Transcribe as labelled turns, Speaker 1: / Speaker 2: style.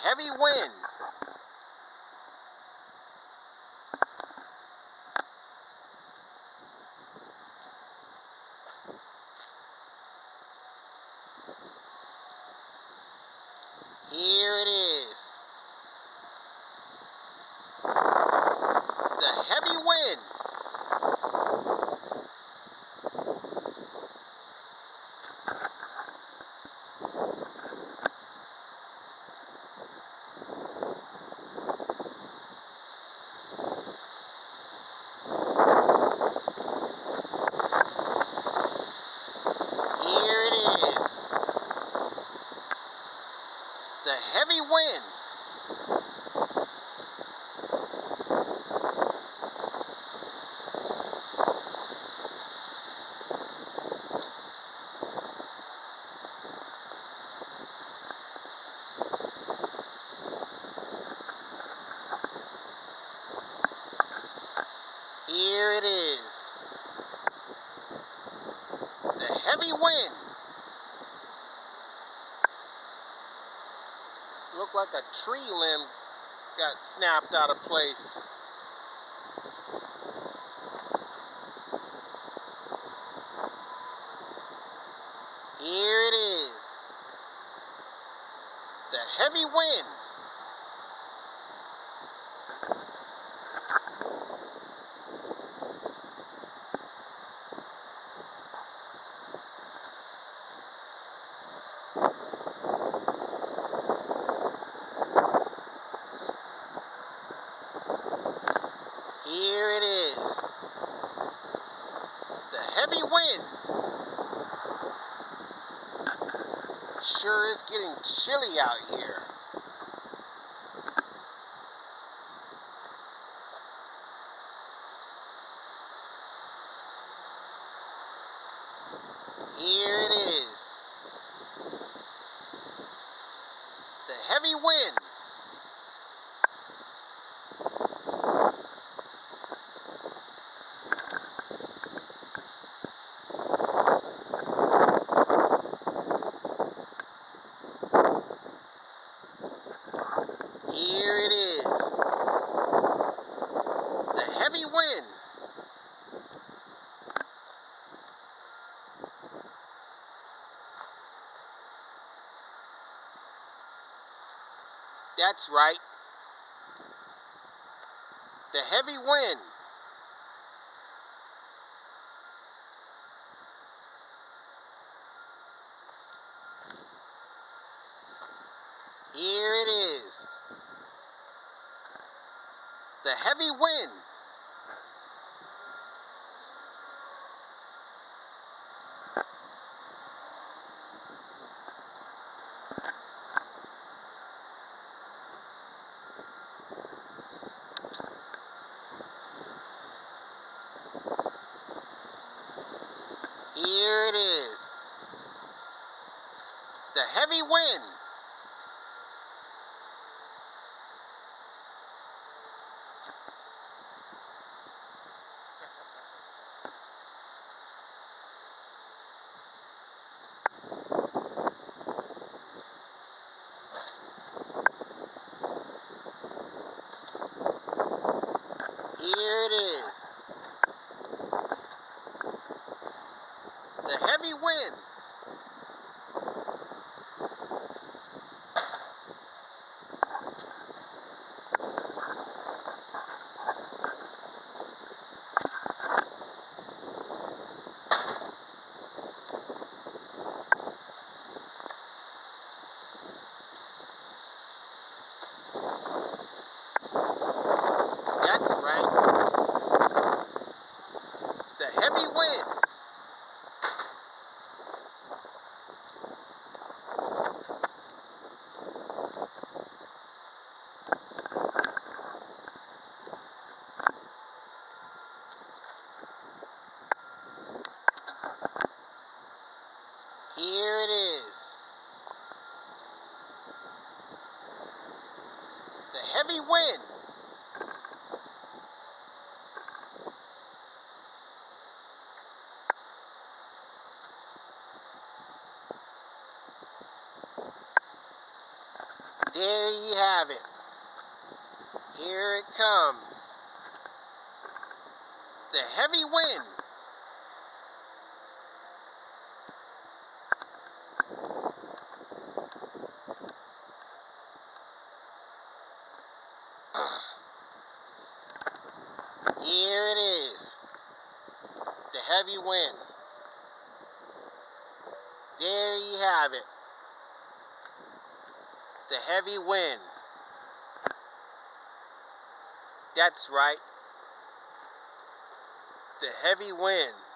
Speaker 1: heavy wind. Here it is. The heavy wind. Here it is. The heavy wind. Here it is. The heavy wind. Looked like a tree limb got snapped out of place. Here it is. The heavy wind. Here it is. The heavy wind. Sure is getting chilly out here. Here it is. The heavy wind. Here it is. The heavy wind. That's right. The heavy wind. Here it is. The heavy wind. Here it is. The heavy wind. Here it is. The heavy wind. Here it comes. The heavy wind. Here it is. The heavy wind. There you have it. The heavy wind. That's right. The heavy wind.